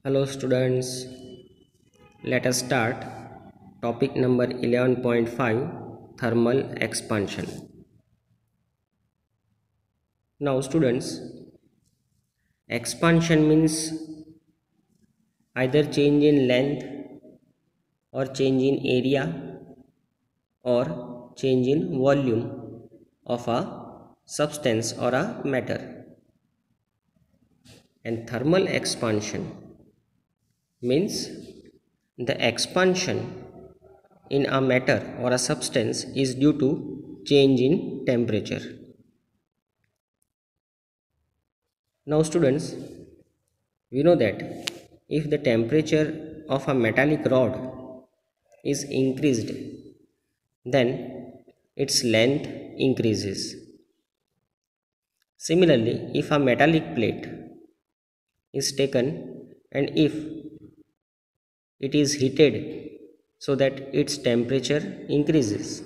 Hello students, let us start topic number 11.5, thermal expansion. Now students, expansion means either change in length or change in area or change in volume of a substance or a matter. And thermal expansion means the expansion in a matter or a substance is due to change in temperature. Now students, we know that if the temperature of a metallic rod is increased, then its length increases. Similarly, if a metallic plate is taken and if it is heated so that its temperature increases,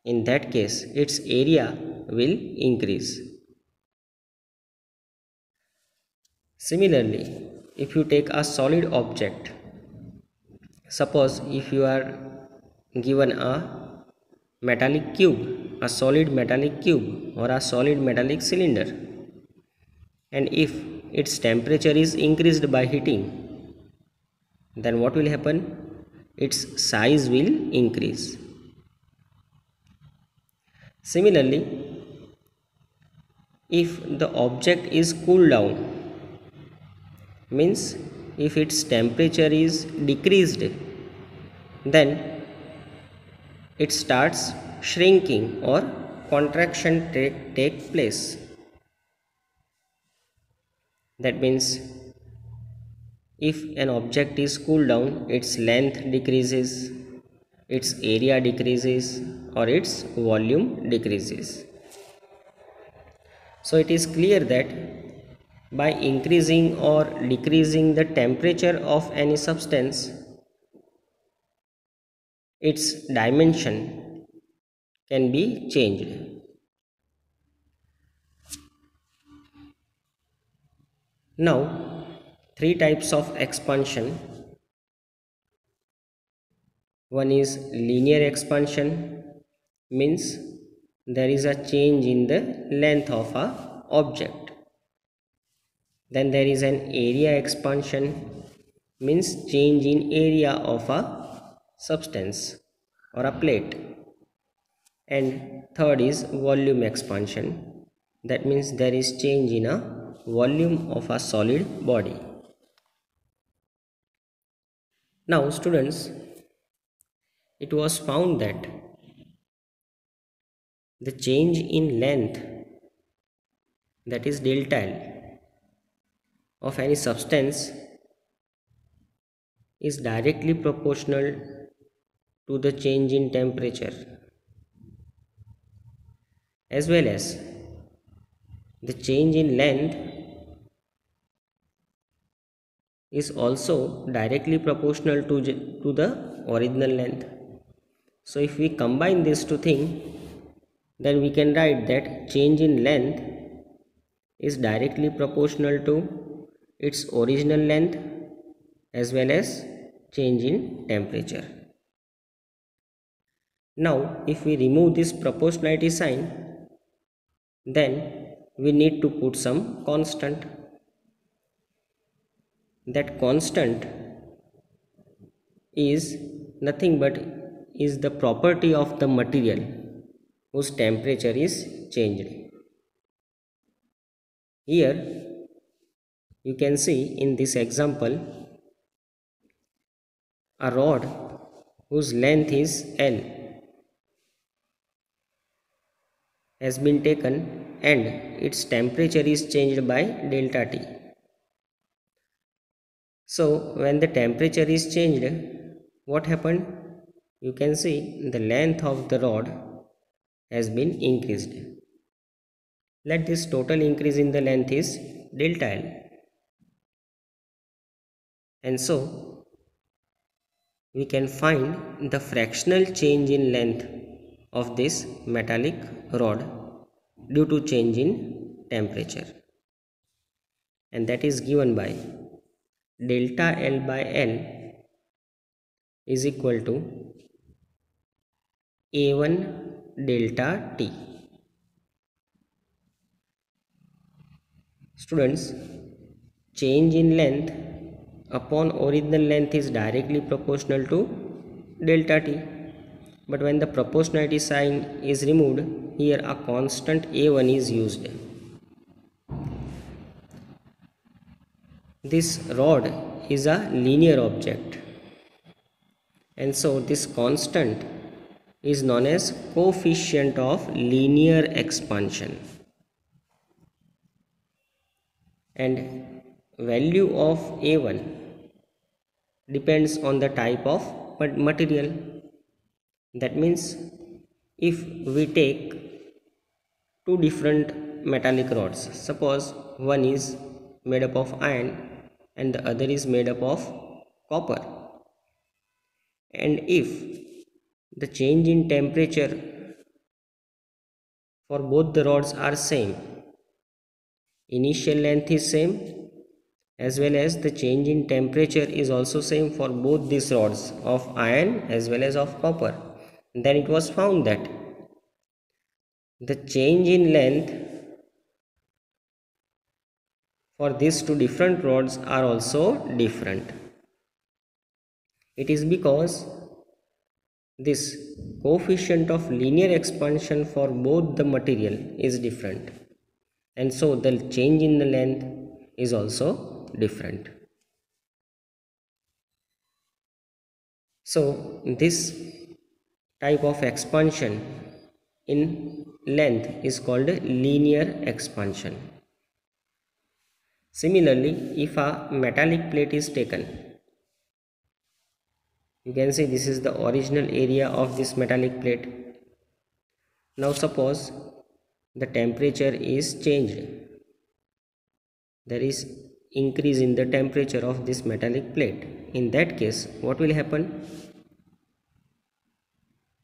in that case its area will increase. Similarly, if you take a solid object, suppose if you are given a metallic cube, a solid metallic cube or a solid metallic cylinder, and if its temperature is increased by heating, then what will happen? Its size will increase. Similarly, if the object is cooled down, means if its temperature is decreased, then it starts shrinking or contraction take place. That means if an object is cooled down, its length decreases, its area decreases, or its volume decreases. So it is clear that by increasing or decreasing the temperature of any substance, its dimension can be changed. Now, three types of expansion. One is linear expansion, means there is a change in the length of a object. Then there is an area expansion, means change in area of a substance or a plate. And third is volume expansion, that means there is change in a volume of a solid body. Now students, it was found that the change in length, that is delta L, of any substance is directly proportional to the change in temperature, as well as the change in length is also directly proportional to the original length. So if we combine these two things, then we can write that change in length is directly proportional to its original length as well as change in temperature. Now if we remove this proportionality sign, then we need to put some constant. That constant is nothing but is the property of the material whose temperature is changed. Here you can see in this example a rod whose length is L has been taken and its temperature is changed by delta T. So when the temperature is changed, what happened? You can see the length of the rod has been increased. Let this total increase in the length is delta L. And so we can find the fractional change in length of this metallic rod due to change in temperature, and that is given by delta L by L is equal to A1 delta T. Students, change in length upon original length is directly proportional to delta T. But when the proportionality sign is removed, here a constant A1 is used. This rod is a linear object, and so this constant is known as coefficient of linear expansion, and value of A1 depends on the type of material. That means if we take two different metallic rods, suppose one is made up of iron and the other is made up of copper, and if the change in temperature for both the rods are same, initial length is same, as well as the change in temperature is also same for both these rods of iron as well as of copper, then it was found that the change in length for these two different rods are also different. It is because this coefficient of linear expansion for both the material is different, and so the change in the length is also different. So this type of expansion in length is called linear expansion. Similarly, if a metallic plate is taken, you can see this is the original area of this metallic plate. Now suppose the temperature is changed, there is increase in the temperature of this metallic plate. In that case, what will happen?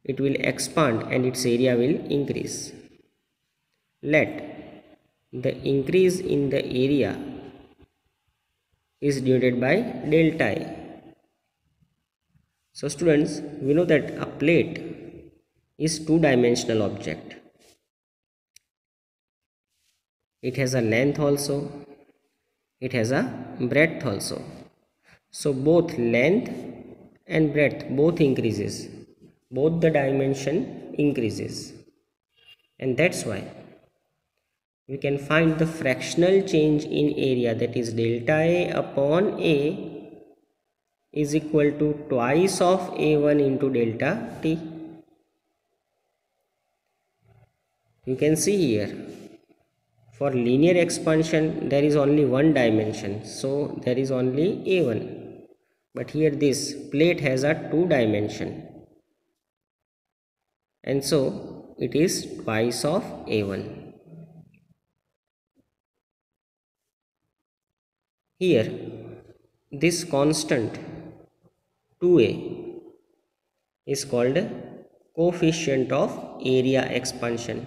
It will expand and its area will increase. Let the increase in the area is denoted by delta A. So students, we know that a plate is two-dimensional object. It has a length also, it has a breadth also. So both length and breadth both increases, both the dimension increases, and that's why we can find the fractional change in area, that is delta A upon A is equal to twice of A1 into delta T. You can see here, for linear expansion there is only one dimension, so there is only A1, but here this plate has a two dimension, and so it is twice of A1. Here this constant 2A is called coefficient of area expansion.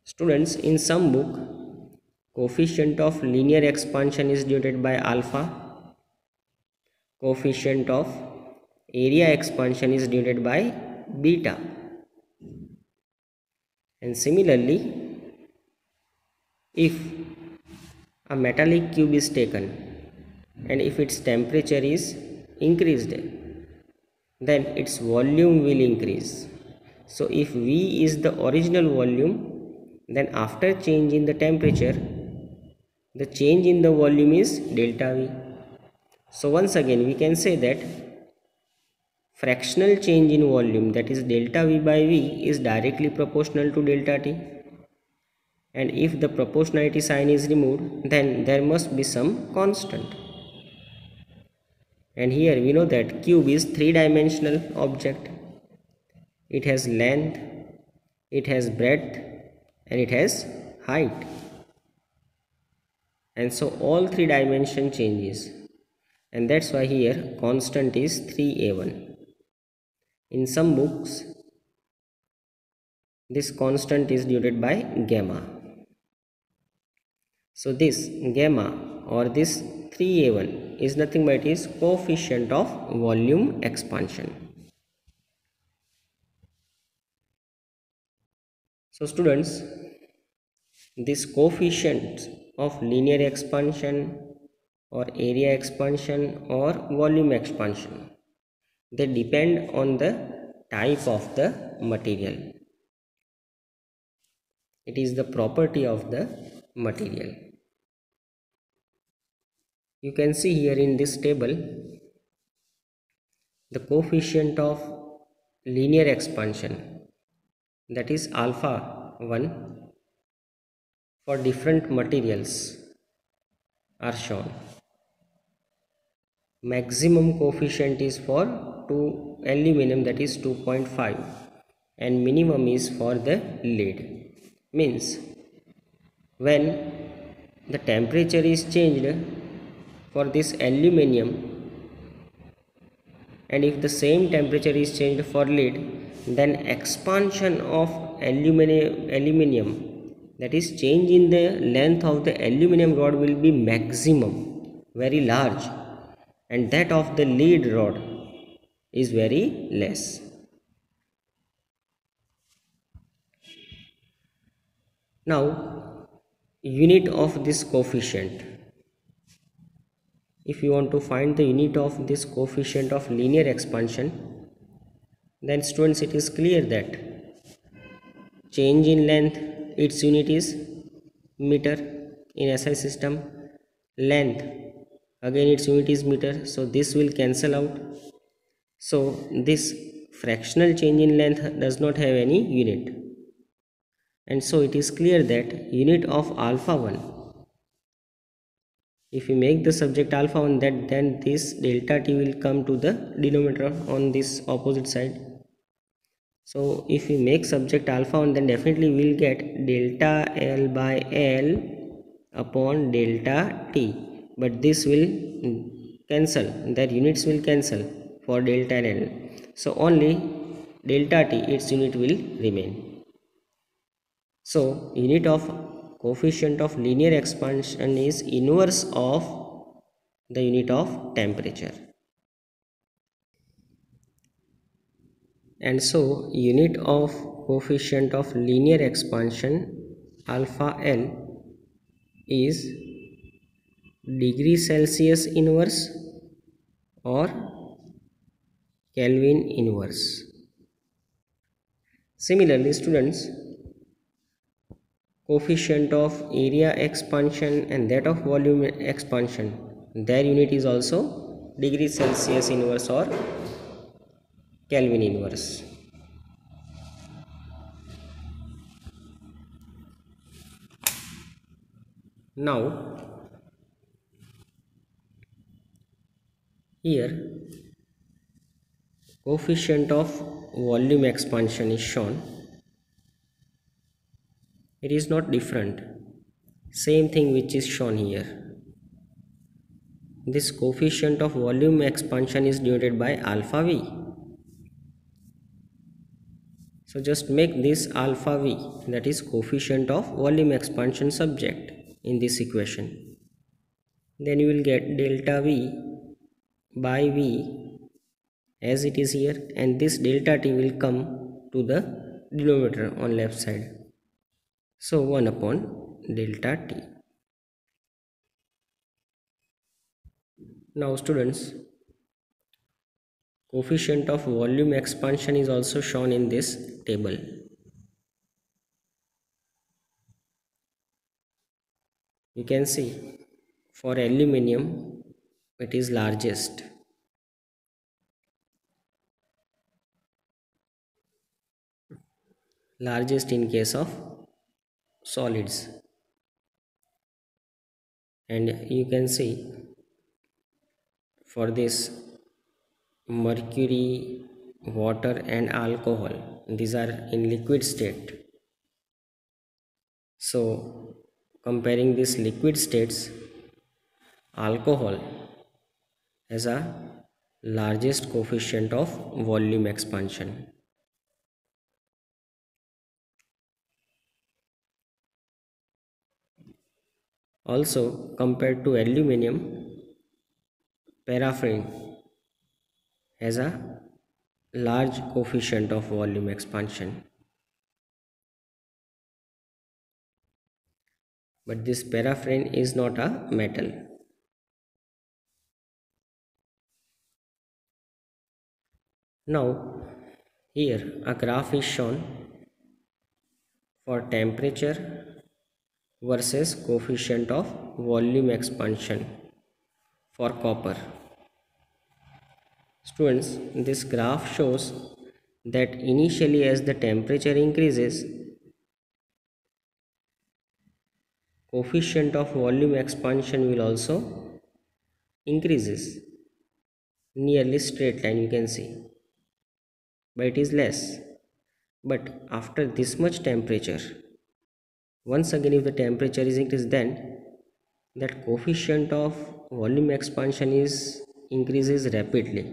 Students, in some book, coefficient of linear expansion is denoted by alpha, coefficient of area expansion is denoted by beta, and similarly, if a metallic cube is taken and if its temperature is increased, then its volume will increase. So if V is the original volume, then after change in the temperature, the change in the volume is delta V. So once again we can say that fractional change in volume, that is delta V by V, is directly proportional to delta T. And if the proportionality sign is removed, then there must be some constant. And here we know that cube is three-dimensional object. It has length, it has breadth, and it has height. And so all three dimension changes. And that's why here constant is 3A1. In some books, this constant is denoted by gamma. So this gamma or this 3a1 is nothing but it is coefficient of volume expansion. So students, this coefficient of linear expansion or area expansion or volume expansion, they depend on the type of the material. It is the property of the material. You can see here in this table the coefficient of linear expansion, that is alpha 1, for different materials are shown. Maximum coefficient is for aluminum, that is 2.5, and minimum is for the lead. Means when the temperature is changed for this aluminum, and if the same temperature is changed for lead, then expansion of aluminum, that is change in the length of the aluminum rod, will be maximum, very large, and that of the lead rod is very less. Now unit of this coefficient, if you want to find the unit of this coefficient of linear expansion, then students, it is clear that change in length, its unit is meter in SI system. Length, again its unit is meter, so this will cancel out. So this fractional change in length does not have any unit, and so it is clear that unit of alpha 1, if you make the subject alpha 1, that then this delta t will come to the denominator on this opposite side. So if we make subject alpha 1, then definitely we will get delta L by L upon delta t, but this will cancel, that units will cancel for delta and L, so only delta t, its unit will remain. So unit of coefficient of linear expansion is inverse of the unit of temperature. And so unit of coefficient of linear expansion alpha L is degree Celsius inverse or Kelvin inverse. Similarly students, coefficient of area expansion and that of volume expansion, their unit is also degree Celsius inverse or Kelvin inverse. Now here coefficient of volume expansion is shown. It is not different, same thing which is shown here. This coefficient of volume expansion is denoted by alpha v. So just make this alpha v, that is coefficient of volume expansion, subject in this equation. Then you will get delta v by v as it is here, and this delta t will come to the denominator on left side. So 1 upon delta t. Now students, coefficient of volume expansion is also shown in this table. You can see for aluminum it is largest, in case of solids, and you can see for this mercury, water and alcohol, these are in liquid state. So comparing these liquid states, alcohol has a largest coefficient of volume expansion. Also compared to aluminum, paraffin has a large coefficient of volume expansion, but this paraffin is not a metal. Now here a graph is shown for temperature versus coefficient of volume expansion for copper. Students, this graph shows that initially as the temperature increases, coefficient of volume expansion will also increases, nearly straight line you can see, but it is less. But after this much temperature, once again if the temperature is increased, then that coefficient of volume expansion is increases rapidly.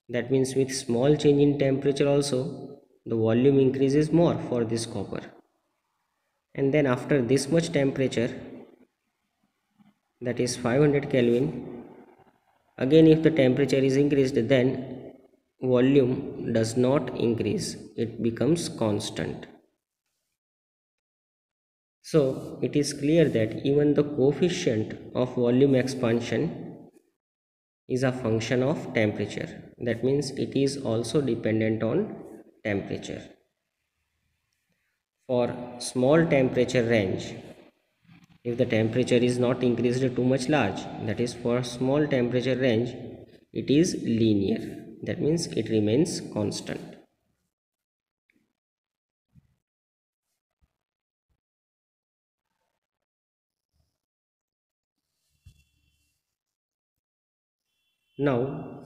That means with small change in temperature also the volume increases more for this copper. And then after this much temperature, that is 500 Kelvin, again if the temperature is increased, then volume does not increase, it becomes constant. So it is clear that even the coefficient of volume expansion is a function of temperature. That means it is also dependent on temperature. For small temperature range, if the temperature is not increased too much large, that is for small temperature range, it is linear. That means it remains constant. Now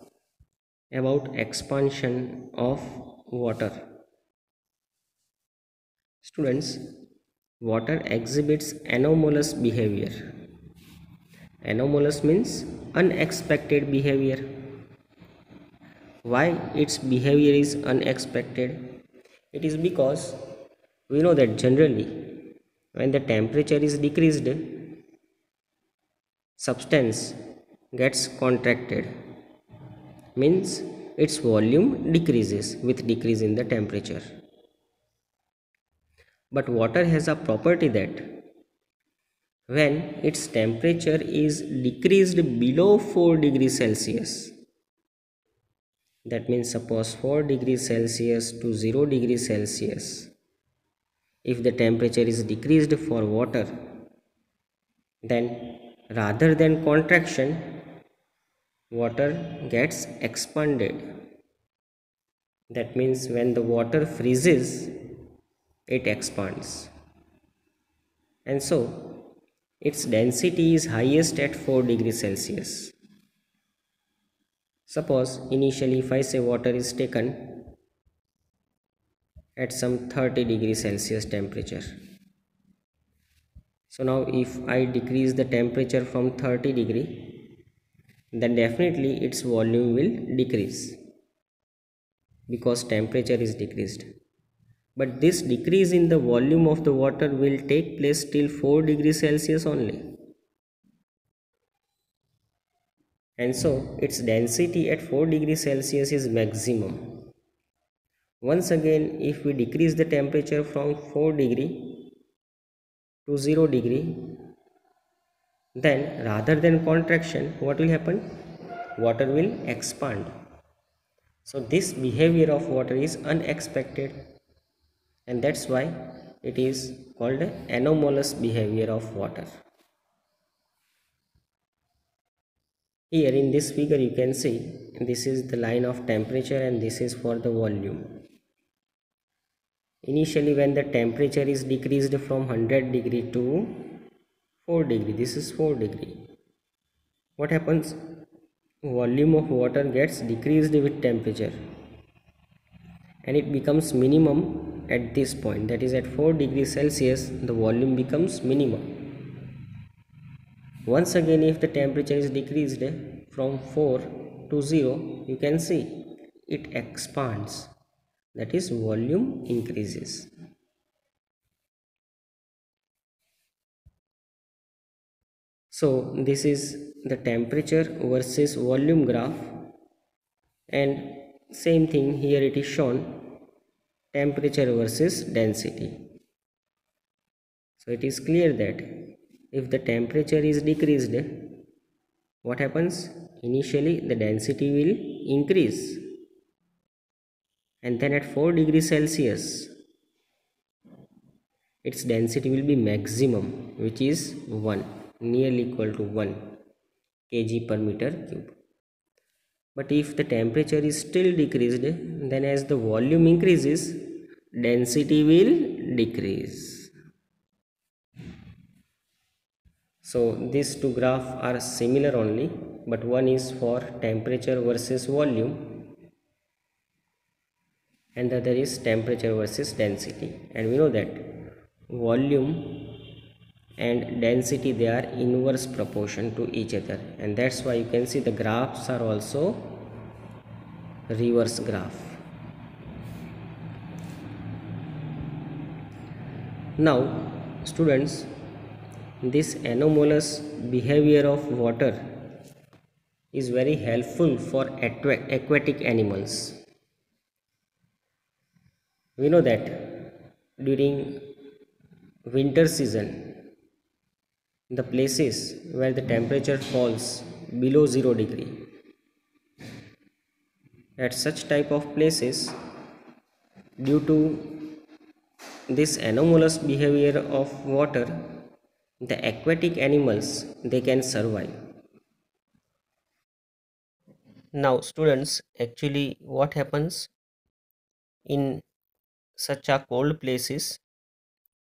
about expansion of water. Students, water exhibits anomalous behavior. Anomalous means unexpected behavior. Why its behavior is unexpected? It is because we know that generally when the temperature is decreased, substance gets contracted, means its volume decreases with decrease in the temperature. But water has a property that when its temperature is decreased below 4 degrees Celsius, that means suppose 4 degrees Celsius to 0 degrees Celsius, if the temperature is decreased for water, then rather than contraction, water gets expanded. That means when the water freezes, it expands. And so its density is highest at 4 degrees Celsius. Suppose initially if I say water is taken at some 30 degrees Celsius temperature. So now if I decrease the temperature from 30 degree, then definitely its volume will decrease because temperature is decreased. But this decrease in the volume of the water will take place till 4 degrees Celsius only. And so its density at 4 degrees Celsius is maximum. Once again, if we decrease the temperature from 4 degree to 0 degree, then rather than contraction, what will happen? Water will expand. So this behavior of water is unexpected, and that's why it is called anomalous behavior of water. Here in this figure you can see this is the line of temperature and this is for the volume. Initially when the temperature is decreased from 100 degree to 4 degree, this is 4 degree, what happens? Volume of water gets decreased with temperature and it becomes minimum at this point, that is at 4 degrees Celsius the volume becomes minimum. Once again if the temperature is decreased from 4 to 0, you can see it expands, that is volume increases. So this is the temperature versus volume graph, and same thing here it is shown, temperature versus density. So it is clear that if the temperature is decreased, what happens? Initially the density will increase, and then at 4 degrees Celsius its density will be maximum, which is 1, nearly equal to 1 kg per meter cube. But if the temperature is still decreased, then as the volume increases, density will decrease. So these two graphs are similar only, but one is for temperature versus volume and the other is temperature versus density. And we know that volume and density, they are inverse proportion to each other, and that's why you can see the graphs are also reverse graph. Now students, this anomalous behavior of water is very helpful for aquatic animals. We know that during winter season, the places where the temperature falls below 0 degree, at such type of places, due to this anomalous behavior of water, the aquatic animals, they can survive. Now students, actually what happens in such a cold places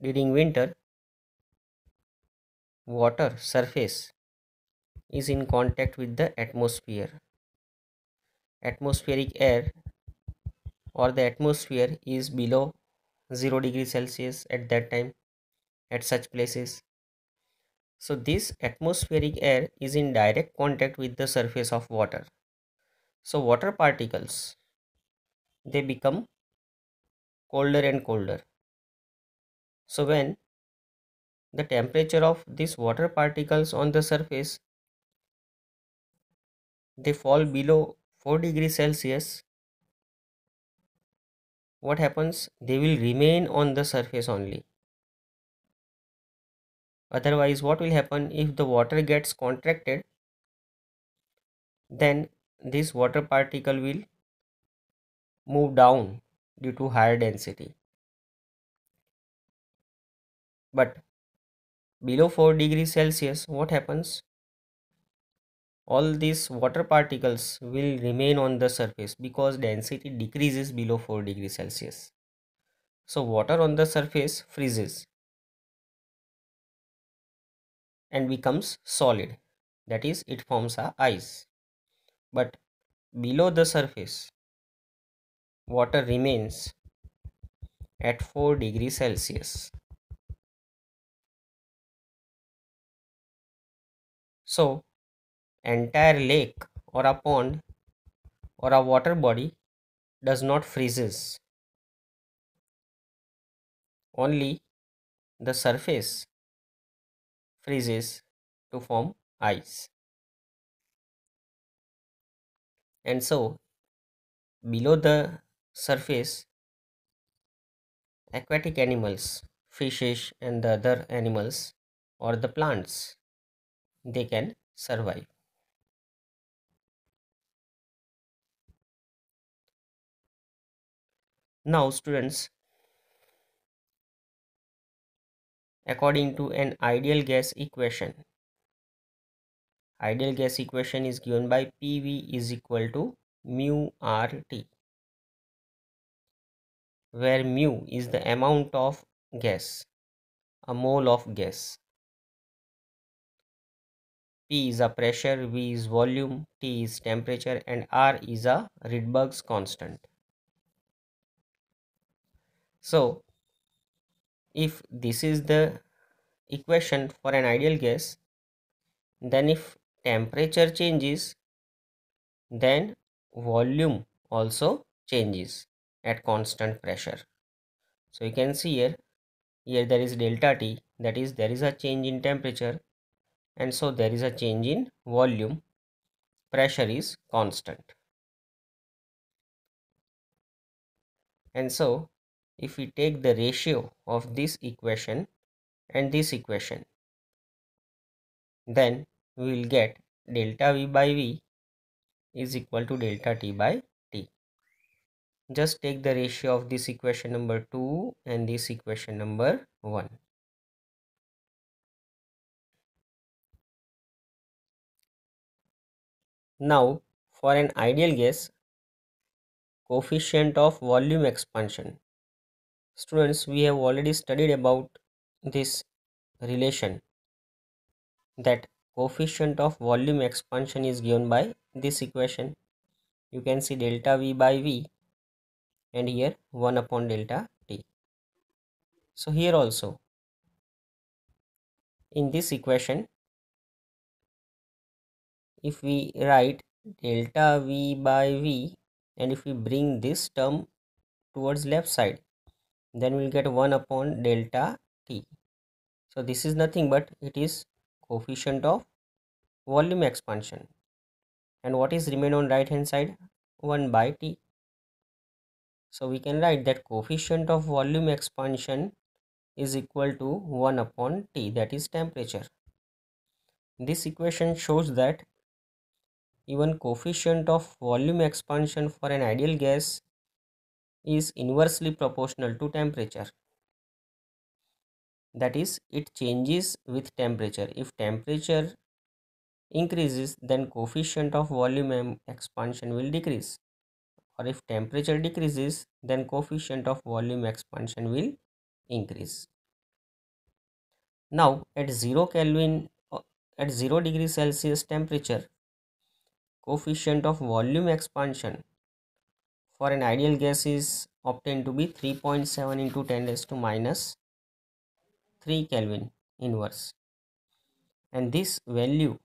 during winter, water surface is in contact with the atmosphere. Atmospheric air or the atmosphere is below 0 degree Celsius at that time at such places. So this atmospheric air is in direct contact with the surface of water. So water particles, they become colder and colder. So when the temperature of these water particles on the surface, they fall below 4 degrees Celsius, what happens? They will remain on the surface only. Otherwise, what will happen? If the water gets contracted, then this water particle will move down due to higher density. But below 4 degrees Celsius, what happens? All these water particles will remain on the surface because density decreases below 4 degrees Celsius. So water on the surface freezes and becomes solid, that is, it forms a ice. But below the surface, water remains at 4 degrees Celsius. So entire lake or a pond or a water body does not freezes. Only the surface freezes to form ice. And so below the surface, aquatic animals, fishes and the other animals or the plants, they can survive. Now students, according to an ideal gas equation, ideal gas equation is given by PV is equal to mu RT, where mu is the amount of gas, a mole of gas. P is a pressure, V is volume, T is temperature, and R is a Rydberg's constant. So if this is the equation for an ideal gas, then if temperature changes, then volume also changes at constant pressure. So you can see here there is delta T, that is there is a change in temperature, and so there is a change in volume. Pressure is constant. And so if we take the ratio of this equation and this equation, then we will get delta V by V is equal to delta T by T. Just take the ratio of this equation number 2 and this equation number 1. Now for an ideal gas, coefficient of volume expansion. Students, we have already studied about this relation, that coefficient of volume expansion is given by this equation. You can see delta V by V and here 1 upon delta T. So here also in this equation, if we write delta V by V and if we bring this term towards left side, then we'll get 1 upon delta T. So this is nothing but it is coefficient of volume expansion, and what is remain on right hand side? 1 by T. So we can write that coefficient of volume expansion is equal to 1 upon T, that is temperature. This equation shows that even coefficient of volume expansion for an ideal gas is inversely proportional to temperature. That is, it changes with temperature. If temperature increases, then coefficient of volume expansion will decrease, or if temperature decreases, then coefficient of volume expansion will increase. Now at 0 Kelvin, at 0 degree Celsius temperature, coefficient of volume expansion for an ideal gas is obtained to be 3.7 into 10 raised to minus 3 Kelvin inverse, and this value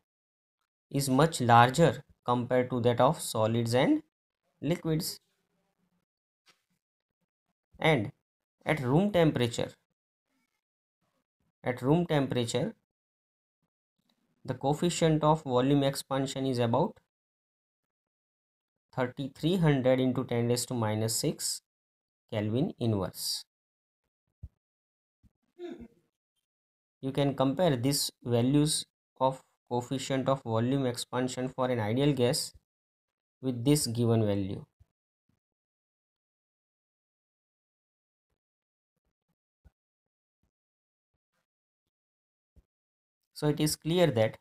is much larger compared to that of solids and liquids. And at room temperature, the coefficient of volume expansion is about 3300 into 10 raised to minus 6 Kelvin inverse. You can compare these values of coefficient of volume expansion for an ideal gas with this given value. So it is clear that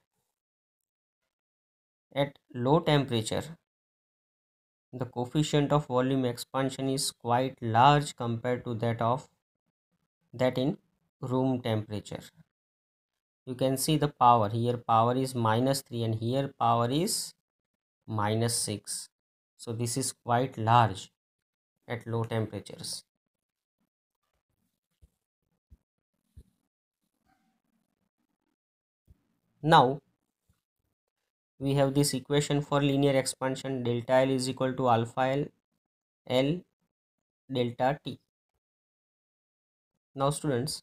at low temperature, the coefficient of volume expansion is quite large compared to that in room temperature. You can see the power here, power is minus 3 and here power is minus 6. So this is quite large at low temperatures. Now we have this equation for linear expansion, delta L is equal to alpha L delta T. Now students,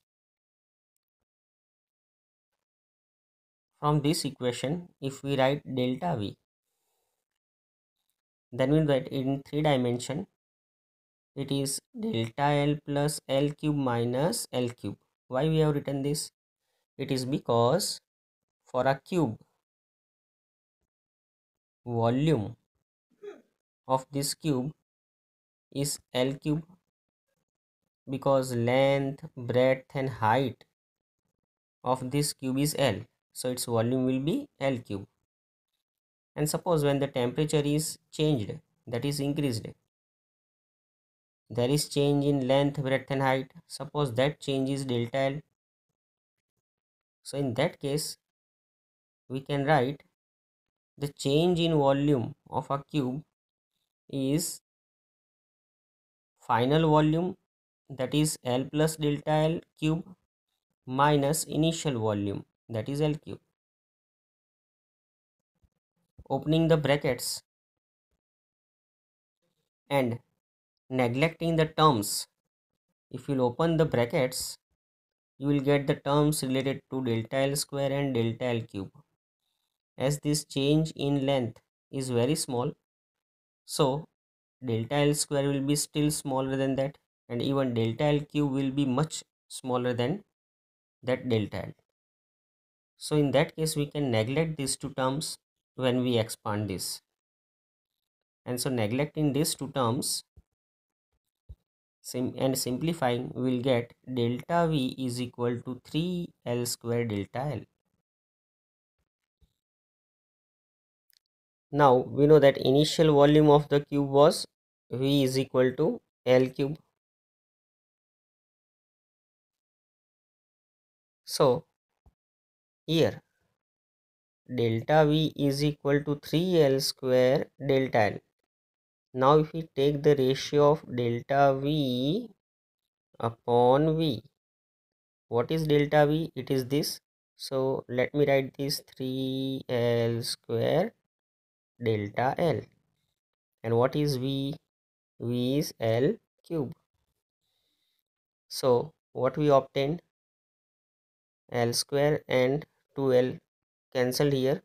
from this equation, if we write delta V, then we'll write in 3 dimension, it is delta L plus L cube minus L cube. Why we have written this? It is because for a cube, volume of this cube is L cube, because length, breadth and height of this cube is L, so its volume will be L cube. And suppose when the temperature is changed, that is increased, there is change in length, breadth and height. Suppose that change is delta L. So in that case, we can write the change in volume of a cube is final volume, that is L plus delta L cube minus initial volume, that is L cube. Opening the brackets and neglecting the terms, if you open the brackets, you will get the terms related to delta L square and delta L cube. as this change in length is very small, so delta L square will be still smaller than that, and even delta L cube will be much smaller than that delta L. So in that case we can neglect these two terms when we expand this, and so neglecting these two terms and simplifying, we will get delta V is equal to 3L square delta L. Now we know that initial volume of the cube was V is equal to L cube. So here delta V is equal to 3L square delta L. Now if we take the ratio of delta V upon V, what is delta V? It is this. So let me write this 3L square delta L. And what is V? V is L cube. So what we obtained? L square and 2L cancelled here.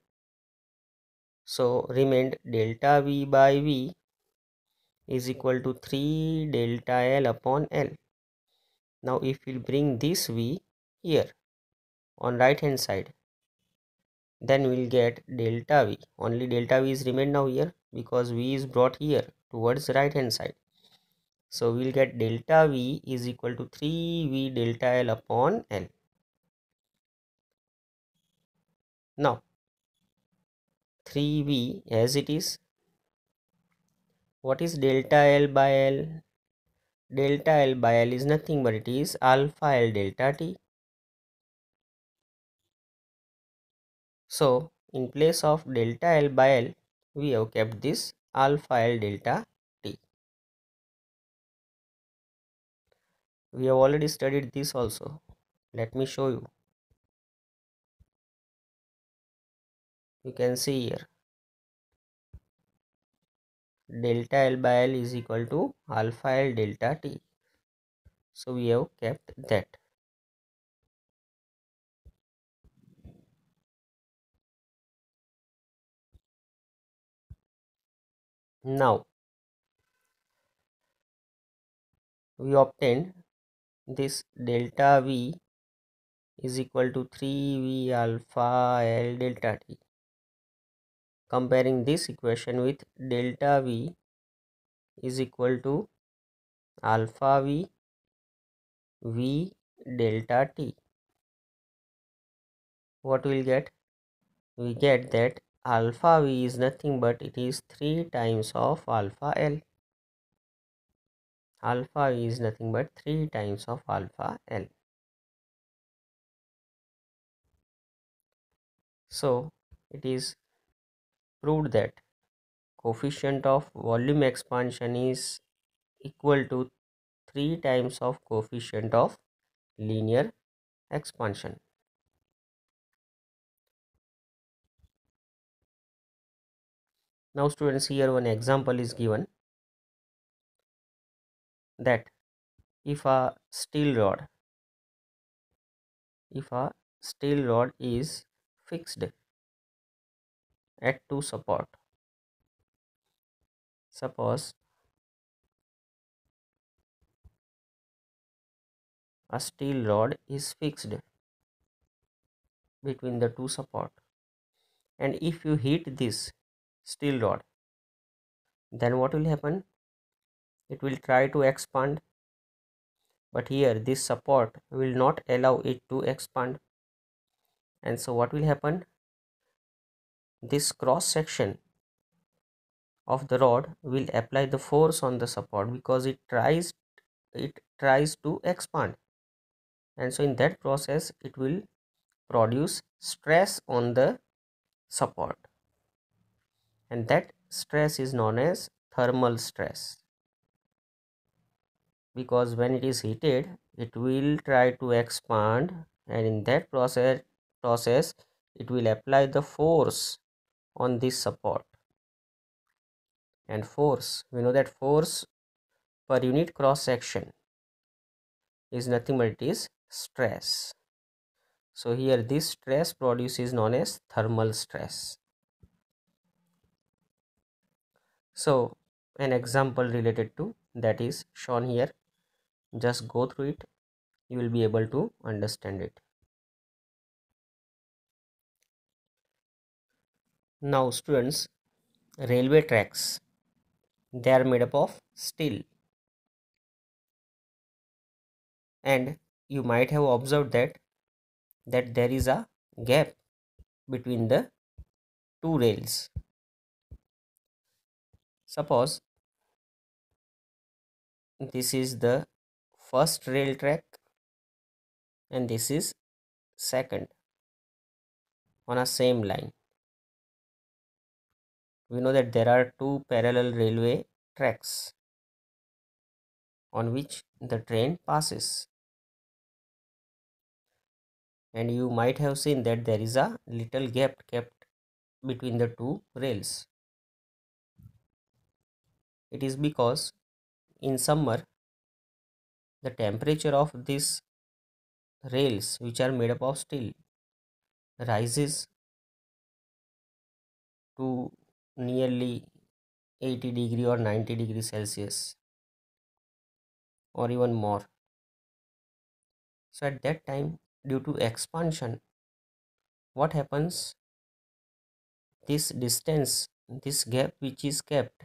So remained delta V by V is equal to 3 delta L upon L. Now if we bring this V here on right hand side, then we'll get delta V. Only delta V is remained now here because V is brought here towards right hand side. So we'll get delta V is equal to 3V delta L upon L. Now 3V as it is. What is delta L by L? Delta L by L is nothing but it is alpha L delta T. So in place of delta L by L, we have kept this alpha L delta T. We have already studied this also. Let me show you. You can see here delta L by L is equal to alpha L delta T. So we have kept that. Now we obtained this delta V is equal to 3V alpha L delta T. Comparing this equation with delta V is equal to alpha V delta T. What we'll get? We get that alpha V is nothing but it is 3 times of alpha L. Alpha V is nothing but 3 times of alpha L. So it is proved that coefficient of volume expansion is equal to 3 times of coefficient of linear expansion. Now students, here one example is given that if a steel rod is fixed at two support, suppose a steel rod is fixed between the two support, and if you hit this steel rod, then what will happen? It will try to expand, but here this support will not allow it to expand, and so what will happen? This cross section of the rod will apply the force on the support because it tries to expand, and so in that process it will produce stress on the support, and that stress is known as thermal stress, because when it is heated it will try to expand, and in that process it will apply the force on this support. And force, we know that force per unit cross section is nothing but it is stress. So here this stress produced is known as thermal stress. So an example related to that is shown here. Just go through it, you will be able to understand it. Now students, railway tracks, they are made up of steel, and you might have observed that there is a gap between the two rails. Suppose this is the first rail track and this is second on a same line. We know that there are two parallel railway tracks on which the train passes, and you might have seen that there is a little gap kept between the two rails. It is because in summer the temperature of these rails, which are made up of steel, rises to nearly 80 degree or 90 degrees Celsius or even more. So at that time, due to expansion, what happens? This distance, this gap which is kept,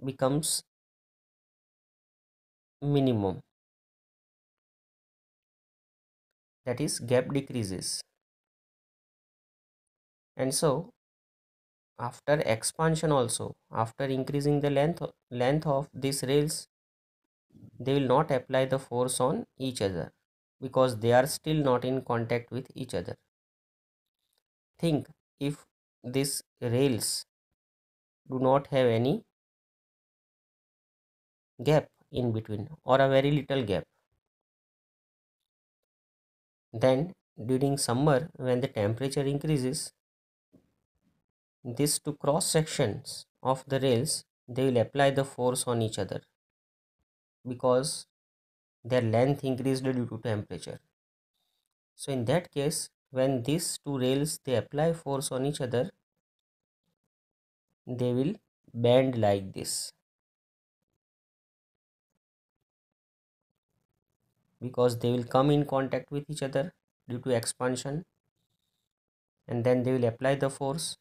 becomes minimum. That is, gap decreases. And so after expansion also, after increasing the length of these rails, they will not apply the force on each other because they are still not in contact with each other. Think if these rails do not have any gap in between or a very little gap, then during summer when the temperature increases, these two cross sections of the rails, they will apply the force on each other because their length increased due to temperature. So in that case, when these two rails they apply force on each other, they will bend like this because they will come in contact with each other due to expansion, and then they will apply the force,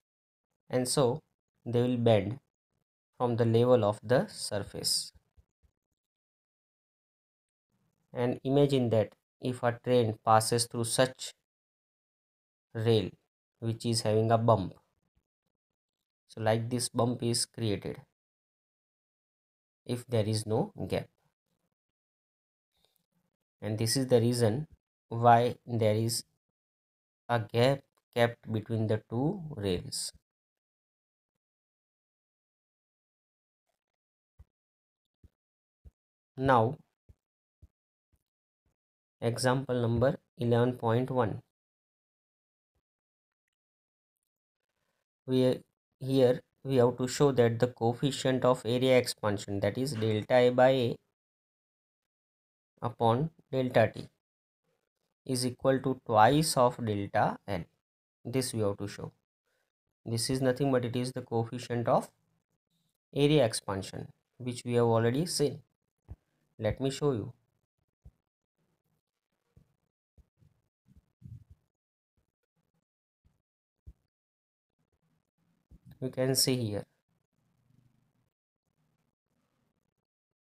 and so they will bend from the level of the surface. And imagine that if a train passes through such rail which is having a bump, so like this bump is created if there is no gap, and this is the reason why there is a gap kept between the two rails. Now example number 11.1, we here we have to show that the coefficient of area expansion, that is delta A by A upon delta T, is equal to twice of delta L. This we have to show. This is nothing but it is the coefficient of area expansion which we have already seen. Let me show you. You can see here,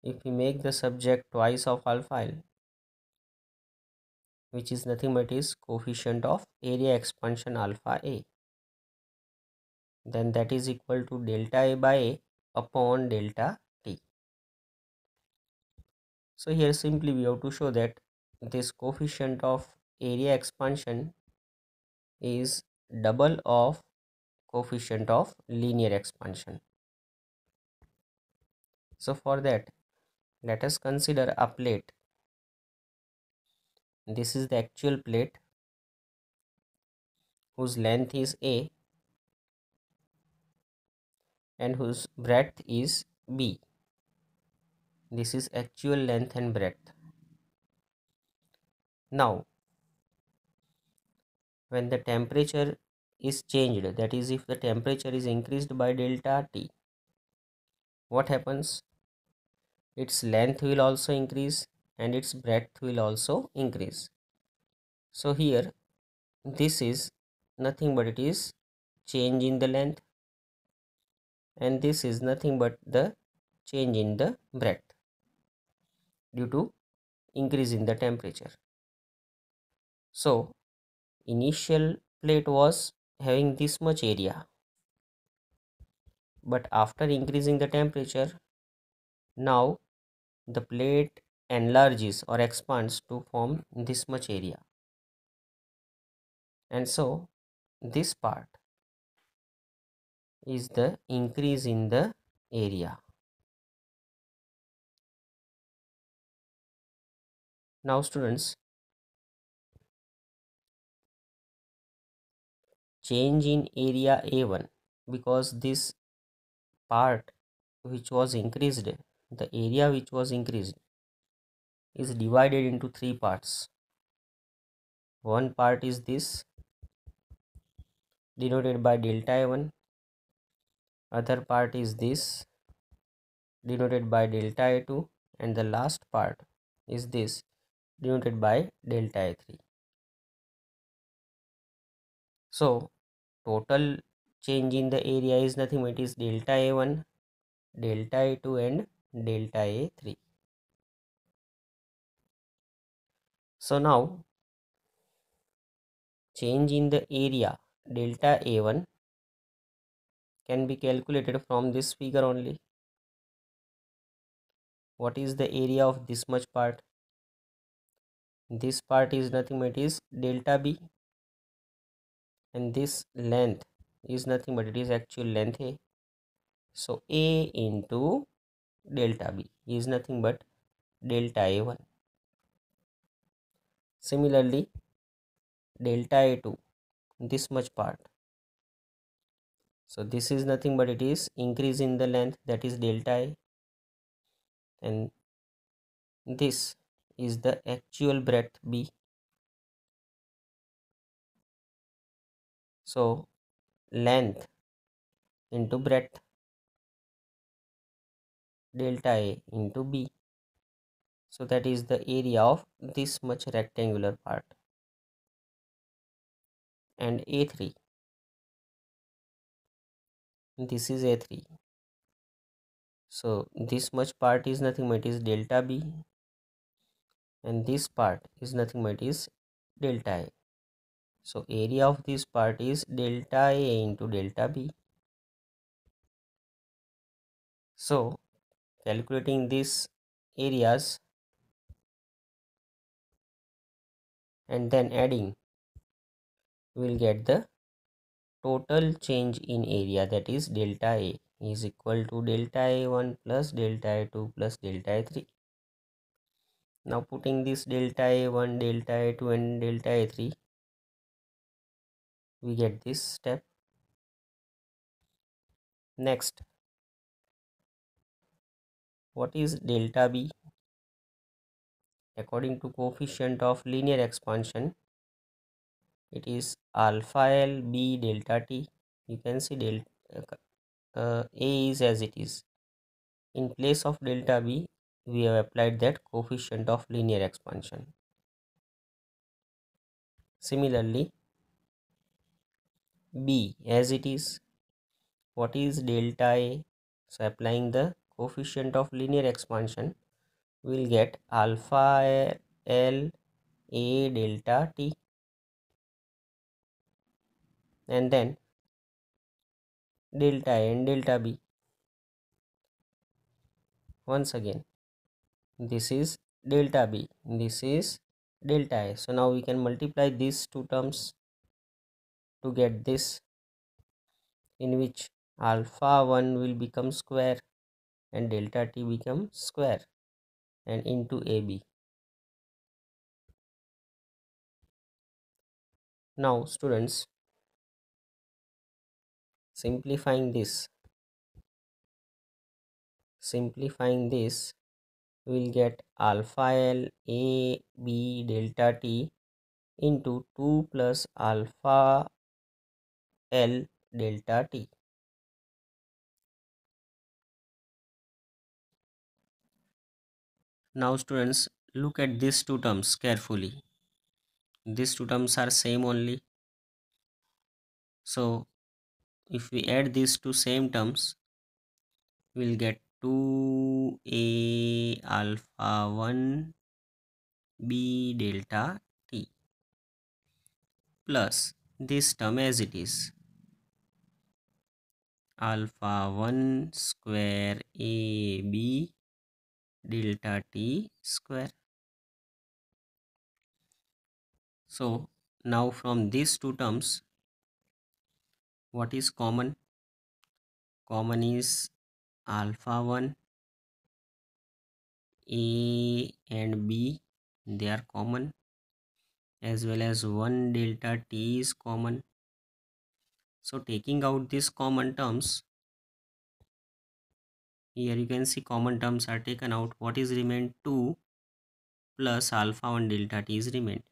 if we make the subject twice of alpha L, which is nothing but is coefficient of area expansion alpha A, then that is equal to delta A by A upon delta T. So here simply we have to show that this coefficient of area expansion is double of coefficient of linear expansion. So for that, let us consider a plate. This is the actual plate whose length is A and whose breadth is B. This is actual length and breadth. Now when the temperature is changed, that is if the temperature is increased by delta T, what happens? Its length will also increase and its breadth will also increase. So here this is nothing but it is change in the length, and this is nothing but the change in the breadth due to increase in the temperature. So initial plate was having this much area, but after increasing the temperature, now the plate enlarges or expands to form this much area, and so this part is the increase in the area. Now students, change in area A1, because this part which was increased, the area which was increased is divided into three parts. One part is this denoted by delta A1, other part is this denoted by delta A2, and the last part is this denoted by delta A3. So total change in the area is nothing but it is delta A1, delta A2 and delta A3. So now change in the area delta A1 can be calculated from this figure only. What is the area of this much part? This part is nothing but it is delta B, and this length is nothing but it is actual length A. So A into delta B is nothing but delta A1. Similarly, delta A2, this much part. So this is nothing but it is increase in the length, that is delta A, and this is the actual breadth B. So length into breadth, delta A into B. So that is the area of this much rectangular part. And A3, this is A3. So this much part is nothing but is delta B, and this part is nothing but is delta A. So area of this part is delta A into delta B. So calculating these areas and then adding, we will get the total change in area, that is delta A is equal to delta A1 plus delta A2 plus delta A3. Now putting this delta A1, delta A2 and delta A3, we get this step. Next, what is delta B? According to coefficient of linear expansion, it is alpha L B delta T. You can see A is as it is. In place of delta B, we have applied that coefficient of linear expansion. Similarly, B as it is. What is delta A? So applying the coefficient of linear expansion, we will get alpha L A delta T, and then delta A and delta B. Once again, this is delta B, this is delta A. So now we can multiply these two terms to get this, in which alpha 1 will become square and delta T become square, and into AB. Now students, simplifying this, we will get alpha L A B delta T into 2 plus alpha L delta T. Now students, look at these two terms carefully. These two terms are same only. So if we add these two same terms, we'll get 2a alpha 1 b delta T plus this term as it is, alpha 1 square a b delta T square. So now from these two terms, what is common? Common is alpha 1, a and b, they are common, as well as 1 delta T is common. So taking out these common terms, here you can see common terms are taken out. What is remained? 2 plus alpha 1 delta T is remained.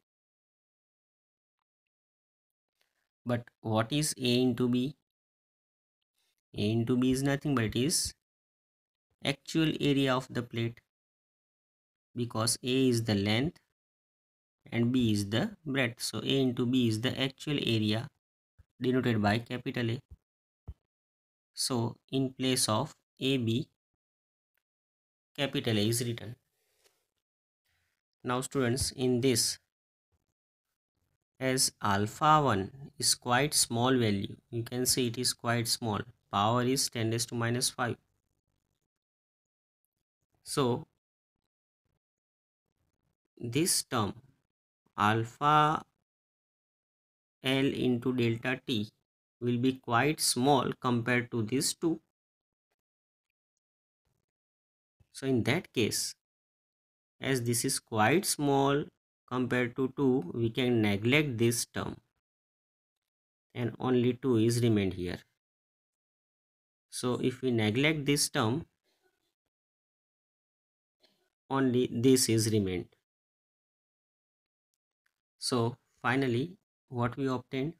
But what is a into b? A into b is nothing but it is actual area of the plate, because a is the length and b is the breadth. So a into b is the actual area denoted by capital A. So in place of AB, capital A is written. Now students, in this, as alpha 1 is quite small value, you can see it is quite small, power is 10 raised to minus 5. So this term alpha L into delta T will be quite small compared to these two. So in that case, as this is quite small compared to 2, we can neglect this term and only 2 is remained here. So if we neglect this term, only this is remained. So finally, what we obtained?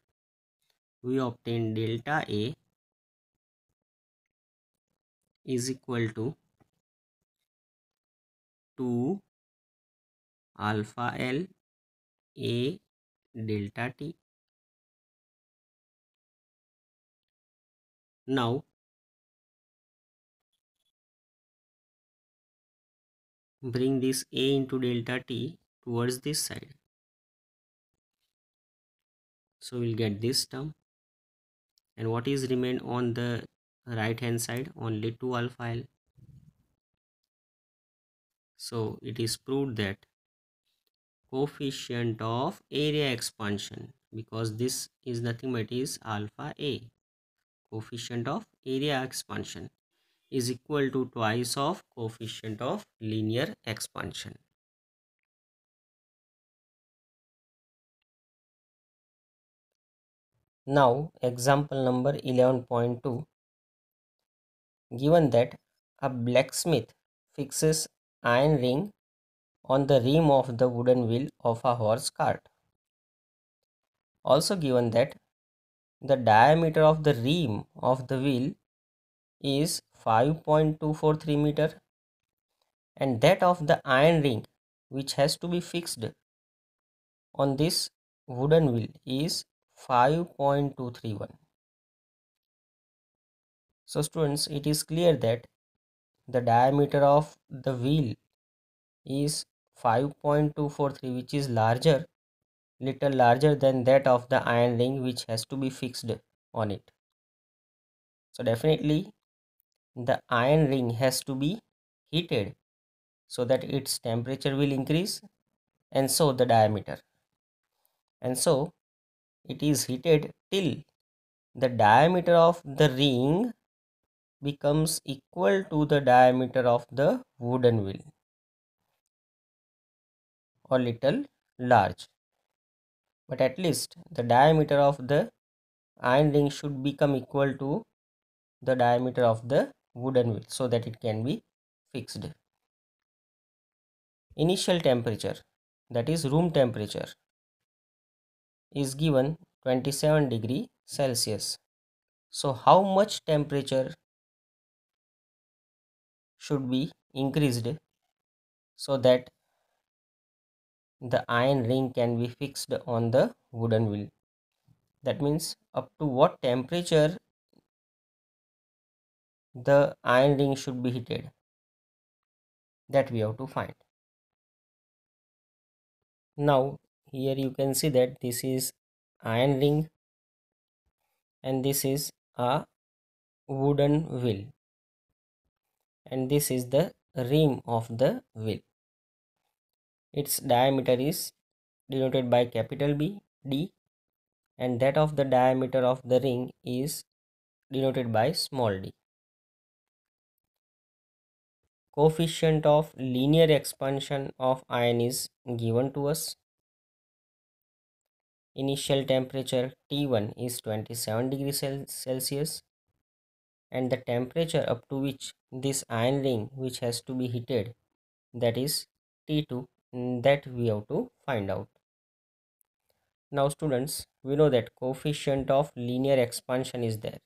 We obtained delta A is equal to 2 alpha L A delta T. Now bring this A into delta T towards this side. So we'll get this term. And what is remained on the right hand side? Only 2 alpha L. So it is proved that coefficient of area expansion, because this is nothing but is alpha A, coefficient of area expansion is equal to twice of coefficient of linear expansion. Now example number 11.2. Given that a blacksmith fixes iron ring on the rim of the wooden wheel of a horse cart. Also given that the diameter of the rim of the wheel is 5.243 meter and that of the iron ring which has to be fixed on this wooden wheel is 5.231. So students, it is clear that the diameter of the wheel is 5.243, which is little larger than that of the iron ring which has to be fixed on it. So definitely the iron ring has to be heated so that its temperature will increase, and so the diameter, and so it is heated till the diameter of the ring becomes equal to the diameter of the wooden wheel or little large, but at least the diameter of the iron ring should become equal to the diameter of the wooden wheel so that it can be fixed. Initial temperature, that is room temperature, is given 27 degree Celsius. So how much temperature should be increased so that the iron ring can be fixed on the wooden wheel? That means up to what temperature the iron ring should be heated, that we have to find. Now here you can see that this is iron ring and this is a wooden wheel, and this is the rim of the wheel. Its diameter is denoted by capital B, D, and that of the diameter of the ring is denoted by small d. Coefficient of linear expansion of iron is given to us. Initial temperature T1 is 27 degrees Celsius, and the temperature up to which this iron ring which has to be heated, that is T2, that we have to find out. Now students, we know that coefficient of linear expansion is there.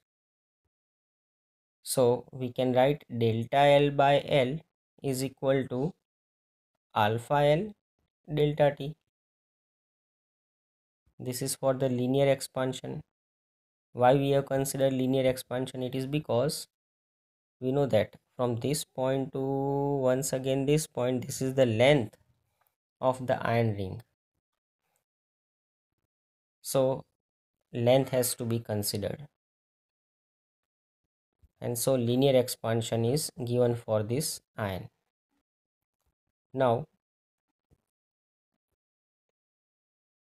So we can write delta L by L is equal to alpha L delta T. This is for the linear expansion. Why we have considered linear expansion? It is because we know that from this point to once again this point, this is the length of the iron ring. So length has to be considered, and so linear expansion is given for this iron. Now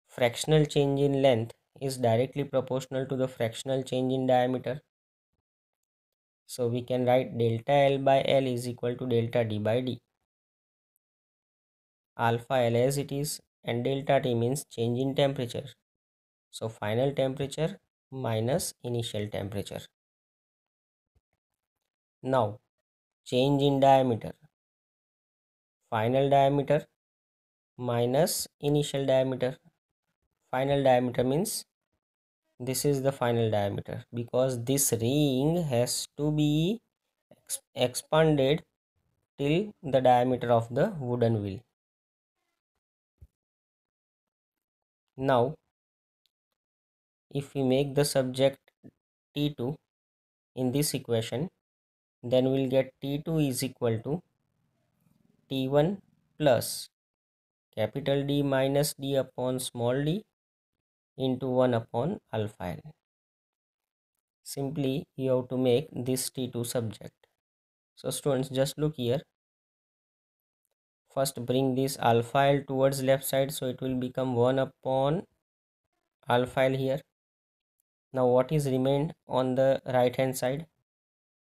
fractional change in length is directly proportional to the fractional change in diameter. So we can write delta L by L is equal to delta D by D. Alpha L as it is, and delta T means change in temperature. So final temperature minus initial temperature. Now change in diameter. Final diameter minus initial diameter. Final diameter means this is the final diameter, because this ring has to be expanded till the diameter of the wooden wheel. Now if we make the subject T2 in this equation, then we'll get T2 is equal to T1 plus capital D minus D upon small d into 1 upon alpha L. Simply you have to make this T2 subject. So students, just look here. First bring this alpha L towards left side, so it will become 1 upon alpha L here. Now what is remained on the right hand side?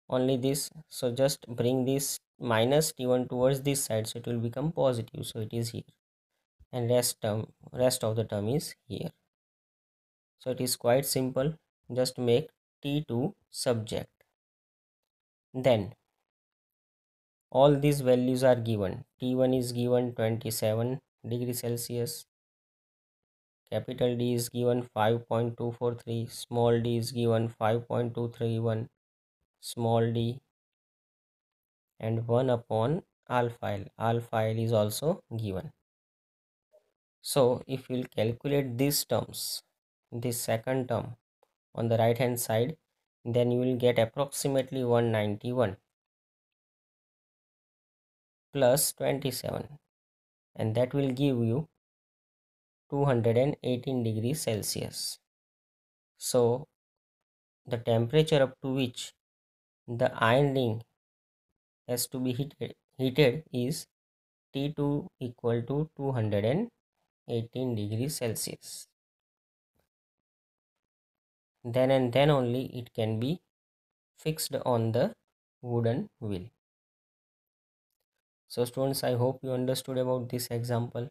Only this. So just bring this minus T1 towards this side, so it will become positive, so it is here, and rest of the term is here. So it is quite simple. Just make T2 subject. Then all these values are given. T1 is given 27 degrees Celsius, capital D is given 5.243, small d is given 5.231, small d, and 1 upon alpha L. Alpha L is also given. So if we'll calculate these terms, this second term on the right hand side, then you will get approximately 191 plus 27, and that will give you 218 degrees Celsius. So the temperature up to which the iron ring has to be heated is T2 equal to 218 degrees Celsius. Then and then only it can be fixed on the wooden wheel. So students, I hope you understood about this example.